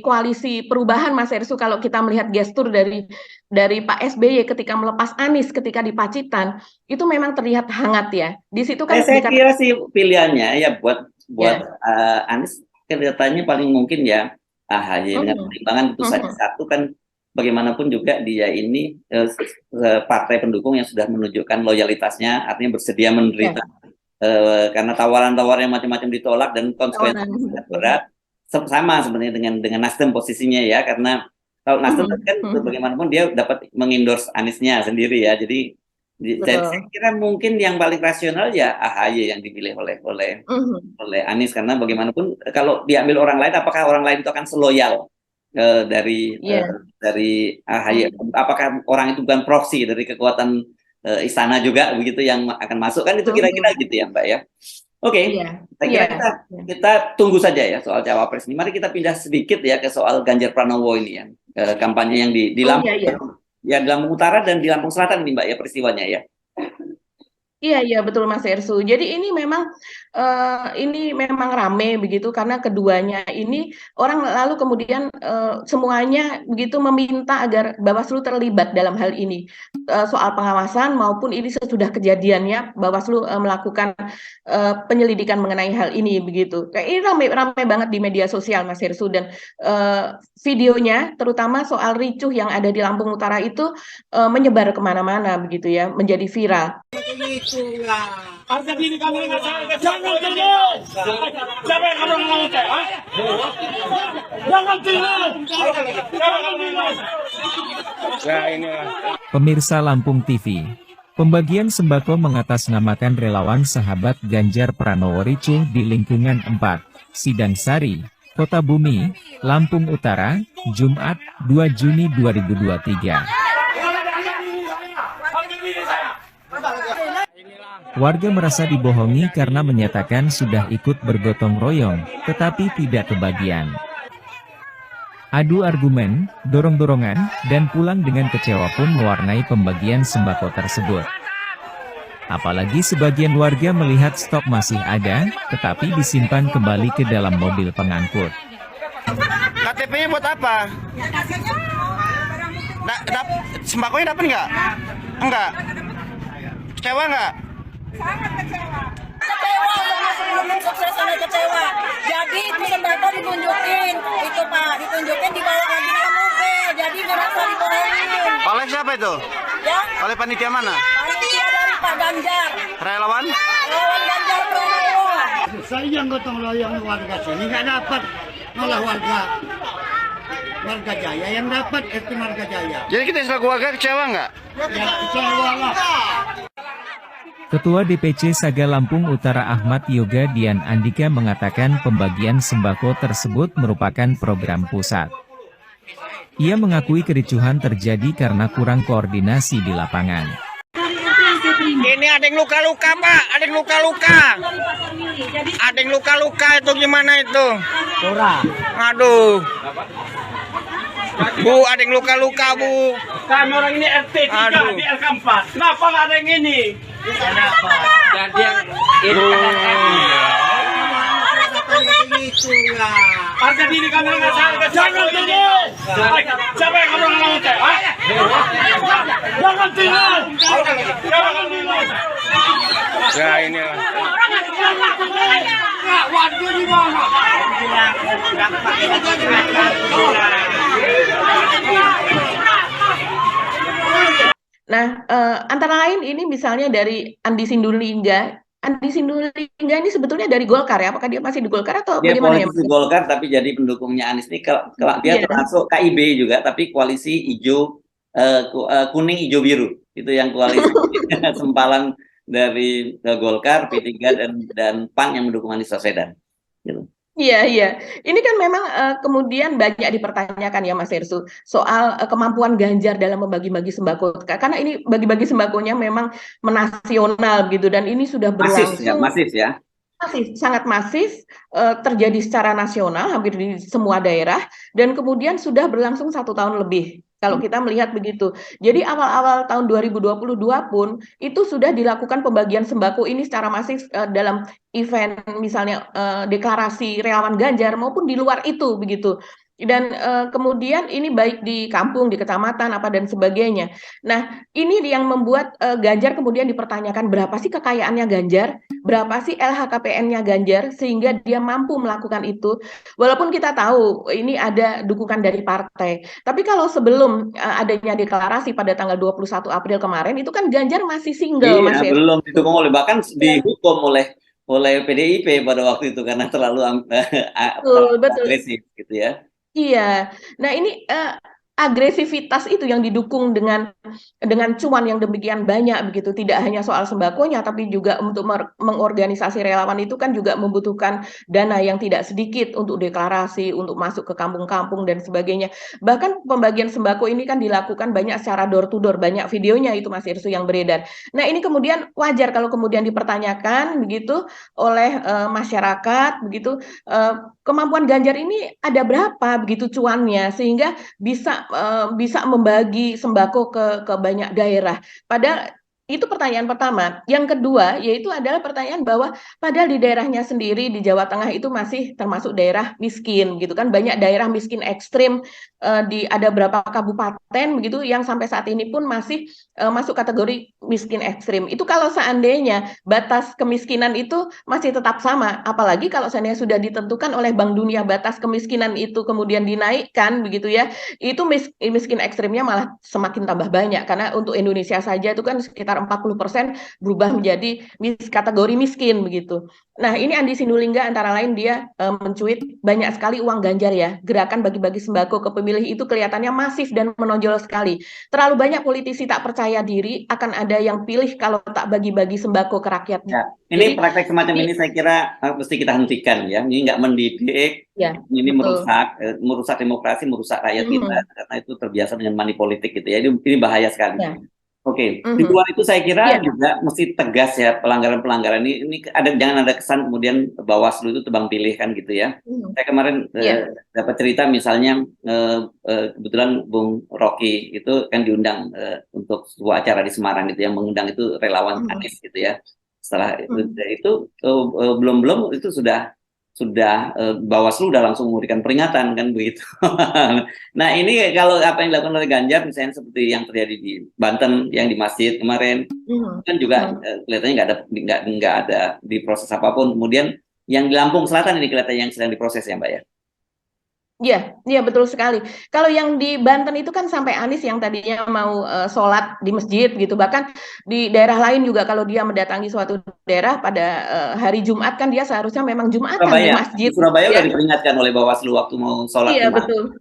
koalisi perubahan Mas Ersu, kalau kita melihat gestur dari Pak SBY ketika melepas Anies ketika di Pacitan, itu memang terlihat hangat ya. Di situ kan saya kira sih pilihannya ya buat Anies kelihatannya paling mungkin ya AHY, dengan pertimbangan itu saja. Satu kan bagaimanapun juga dia ini partai pendukung yang sudah menunjukkan loyalitasnya, artinya bersedia menderita karena tawaran-tawaran yang macam-macam ditolak dan konsekuensinya sangat berat. Sama sebenarnya dengan Nasdem posisinya ya, karena kalau Nasdem kan bagaimanapun dia dapat mengendorse Aniesnya sendiri ya, jadi Saya betul. kira mungkin yang paling rasional ya AHY yang dipilih oleh Mhm. Anies, karena bagaimanapun kalau diambil orang lain, apakah orang lain itu akan seloyal Iya. dari AHY? Mhm. Apakah orang itu bukan proksi dari kekuatan istana juga begitu yang akan masuk, kan itu kira-kira Mhm. gitu ya Mbak ya. Oke, Iya. saya Iya. kira kita tunggu saja ya soal cawapres ini. Mari kita pindah sedikit ya ke soal Ganjar Pranowo ini ya, kampanye yang di Oh, iya, Lampung iya. ya, di Lampung Utara dan di Lampung Selatan ini Mbak ya peristiwanya ya. Iya, iya, betul Mas Ersu. Jadi ini memang rame begitu karena keduanya ini orang lalu kemudian semuanya begitu meminta agar Bawaslu terlibat dalam hal ini. Soal pengawasan maupun ini sesudah kejadiannya Bawaslu melakukan penyelidikan mengenai hal ini begitu. Kayak ini rame banget di media sosial Mas Ersu, dan videonya terutama soal ricuh yang ada di Lampung Utara itu menyebar kemana-mana begitu ya, menjadi viral. Harga diri kami jangan tidur. Siapa yang kamu ngomong teh? Jangan tidur. Jangan tidur. Nah, inilah. Pemirsa Lampung TV, pembagian sembako mengatasnamakan relawan sahabat Ganjar Pranowo ricuh di lingkungan 4, Sidang Sari, Kota Bumi, Lampung Utara, Jumat, 2 Juni 2023. Warga merasa dibohongi karena menyatakan sudah ikut bergotong royong, tetapi tidak kebagian. Adu argumen, dorong-dorongan, dan pulang dengan kecewa pun mewarnai pembagian sembako tersebut. Apalagi sebagian warga melihat stok masih ada, tetapi disimpan kembali ke dalam mobil pengangkut. KTP-nya buat apa? Sembakonya dapat nggak? Enggak. Kecewa nggak? Sangat kecewa. Kecewa sama sebelum sukses sampai kecewa. Jadi itu sembako ditunjukin, itu Pak, ditunjukin dibawa lagi ke mobil. Jadi ngerasa dibohongin. Oleh siapa itu? Ya, Oleh panitia mana? panitia dari Pak Ganjar. Relawan? Lawan Ganjar Pranowo. Saya yang gotong royong warga sini nggak dapat, malah warga Jaya yang dapat, itu Marga Jaya. Jadi kita selaku warga kecewa nggak? Ya kecewa lah. Ketua DPC Saga Lampung Utara Ahmad Yoga Dian Andika mengatakan pembagian sembako tersebut merupakan program pusat. Ia mengakui kericuhan terjadi karena kurang koordinasi di lapangan. Ini ada yang luka-luka Pak, ada yang luka-luka. Ada yang luka-luka itu gimana itu? Kurang. Aduh. Bu, ada yang luka-luka Bu. Kami orang ini RT 3 Aduh. di LK4. Kenapa nggak ada yang ini? Jadi yang itu Harga diri kami jangan tidur. Siapa yang kamu ngomong teh? Jangan tidur. Jangan tidur. Nah, inilah. Waduh di mana? Nah, antara lain ini misalnya dari Andi Sindulingga. Andi Sindulingga ini sebetulnya dari Golkar ya? Apakah dia masih di Golkar atau dia bagaimana ya, politisi Mas? Golkar tapi jadi pendukungnya Anies ini, dia Iya. termasuk KIB juga tapi koalisi hijau kuning hijau biru, itu yang koalisi sempalan dari Golkar, P3 dan PAN yang mendukung Anies Baswedan. Gitu. Iya, iya. Ini kan memang kemudian banyak dipertanyakan ya Mas Ersu soal kemampuan Ganjar dalam membagi-bagi sembako. Karena ini bagi-bagi sembakonya memang menasional gitu, dan ini sudah berlangsung Masif ya. masif, sangat masif, terjadi secara nasional hampir di semua daerah, dan kemudian sudah berlangsung 1 tahun lebih. Kalau kita melihat begitu. Jadi awal-awal tahun 2022 pun itu sudah dilakukan pembagian sembako ini secara masif dalam event misalnya deklarasi relawan Ganjar maupun di luar itu begitu. Dan kemudian ini baik di kampung, di kecamatan, apa dan sebagainya. Nah, ini yang membuat Ganjar kemudian dipertanyakan berapa sih kekayaannya Ganjar, berapa sih LHKPN-nya Ganjar sehingga dia mampu melakukan itu. Walaupun kita tahu ini ada dukungan dari partai. Tapi kalau sebelum adanya deklarasi pada tanggal 21 April kemarin itu kan Ganjar masih single, Iya, Mas Heru. belum didukung oleh, bahkan dihukum oleh PDIP pada waktu itu karena terlalu Betul. agresif gitu ya. Iya. Nah, ini agresivitas itu yang didukung dengan cuan yang demikian banyak begitu, tidak hanya soal sembakonya tapi juga untuk mengorganisasi relawan itu kan juga membutuhkan dana yang tidak sedikit untuk deklarasi, untuk masuk ke kampung-kampung dan sebagainya. Bahkan pembagian sembako ini kan dilakukan banyak secara door to door, banyak videonya itu Mas Irsu yang beredar. Nah, ini kemudian wajar kalau kemudian dipertanyakan begitu oleh masyarakat begitu, kemampuan Ganjar ini ada berapa begitu cuannya sehingga bisa membagi sembako ke banyak daerah. Padahal itu pertanyaan pertama. Yang kedua yaitu adalah pertanyaan bahwa padahal di daerahnya sendiri di Jawa Tengah itu masih termasuk daerah miskin gitu kan, banyak daerah miskin ekstrim, ada berapa kabupaten begitu yang sampai saat ini pun masih masuk kategori miskin ekstrim. Itu kalau seandainya batas kemiskinan itu masih tetap sama, apalagi kalau seandainya sudah ditentukan oleh Bank Dunia batas kemiskinan itu kemudian dinaikkan begitu ya, itu miskin ekstrimnya malah semakin tambah banyak karena untuk Indonesia saja itu kan sekitar 40% berubah menjadi kategori miskin begitu. Nah, ini Andi Sindulingga antara lain dia mencuit banyak sekali uang Ganjar ya. Gerakan bagi-bagi sembako ke pemilih itu kelihatannya masif dan menonjol sekali. Terlalu banyak politisi tak percaya diri akan ada yang pilih kalau tak bagi-bagi sembako ke rakyat. Ya, ini Jadi, praktek semacam ini saya kira mesti kita hentikan ya. Ini nggak mendidik, ya, ini betul. merusak demokrasi, merusak rakyat kita karena itu terbiasa dengan money politik gitu ya. Ini bahaya sekali. Ya. Oke, di luar itu saya kira juga mesti tegas ya pelanggaran-pelanggaran ini jangan ada kesan kemudian Bawaslu itu tebang pilih kan gitu ya. Saya kemarin dapat cerita misalnya kebetulan Bung Rocky itu kan diundang untuk sebuah acara di Semarang gitu yang mengundang itu relawan Anies gitu ya. Setelah itu belum itu sudah Bawaslu udah langsung memberikan peringatan kan begitu. Nah, ini kalau apa yang dilakukan oleh Ganjar misalnya seperti yang terjadi di Banten yang di masjid kemarin kan juga kelihatannya nggak ada diproses apapun. Kemudian yang di Lampung Selatan ini kelihatannya yang sedang diproses ya Mbak ya. Iya betul sekali. Kalau yang di Banten itu kan sampai Anies yang tadinya mau sholat di masjid gitu, bahkan di daerah lain juga kalau dia mendatangi suatu daerah pada hari Jumat kan dia seharusnya memang Jumatan di masjid. Surabaya udah diperingatkan oleh Bawaslu waktu mau sholat. Iya betul.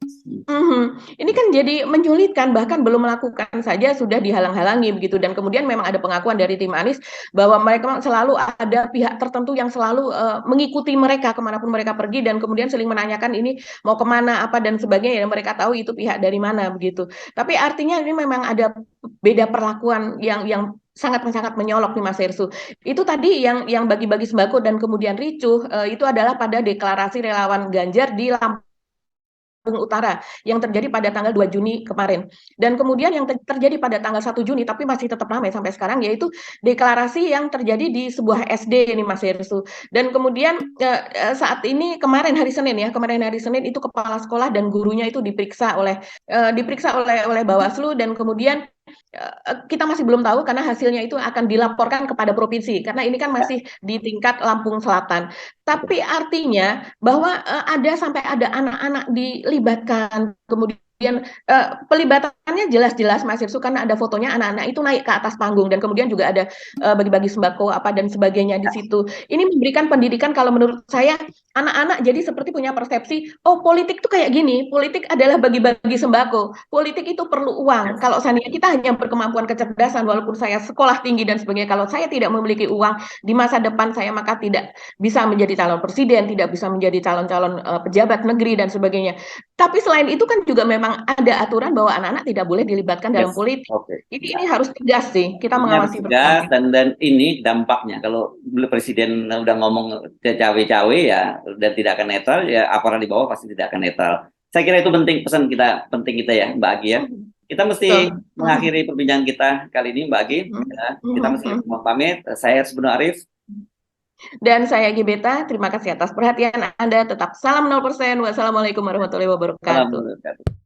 Ini kan jadi menyulitkan, bahkan belum melakukan saja sudah dihalang-halangi begitu, dan kemudian memang ada pengakuan dari tim Anies bahwa mereka selalu ada pihak tertentu yang selalu mengikuti mereka kemanapun mereka pergi dan kemudian saling menanyakan ini mau kemana apa dan sebagainya, dan mereka tahu itu pihak dari mana begitu. Tapi artinya ini memang ada beda perlakuan yang sangat menyolok nih Mas Hersu. Itu tadi yang bagi-bagi sembako dan kemudian ricuh itu adalah pada deklarasi relawan Ganjar di Lampung Utara yang terjadi pada tanggal 2 Juni kemarin. Dan kemudian yang terjadi pada tanggal 1 Juni tapi masih tetap ramai sampai sekarang yaitu deklarasi yang terjadi di sebuah SD ini Mas Hersu. Dan kemudian saat ini kemarin hari Senin itu kepala sekolah dan gurunya itu diperiksa oleh Bawaslu, dan kemudian kita masih belum tahu karena hasilnya itu akan dilaporkan kepada provinsi karena ini kan masih di tingkat Lampung Selatan. Tapi artinya bahwa sampai ada anak-anak dilibatkan, kemudian pelibatannya jelas-jelas Mas Irsu karena ada fotonya anak-anak itu naik ke atas panggung dan kemudian juga ada bagi-bagi sembako apa dan sebagainya di situ. Ini memberikan pendidikan kalau menurut saya anak-anak jadi seperti punya persepsi, oh politik itu kayak gini, politik adalah bagi-bagi sembako, politik itu perlu uang. Kalau seandainya kita hanya berkemampuan kecerdasan, walaupun saya sekolah tinggi dan sebagainya, kalau saya tidak memiliki uang di masa depan saya maka tidak bisa menjadi calon presiden, tidak bisa menjadi calon-calon pejabat negeri dan sebagainya. Tapi selain itu kan juga memang ada aturan bahwa anak-anak tidak boleh dilibatkan dalam politik. Ini harus tegas sih, kita mengawasi tegas, dan ini dampaknya kalau presiden udah ngomong cawe-cawe ya dan tidak akan netral ya aparat di bawah pasti tidak akan netral. Saya kira itu penting kita ya Mbak Agi ya. Kita mesti mengakhiri perbincangan kita kali ini Mbak Agi. Kita mesti pamit. Saya Sebenarnya Arif. Dan saya Gibeta, terima kasih atas perhatian Anda. Tetap salam 0%. Wassalamualaikum warahmatullahi wabarakatuh.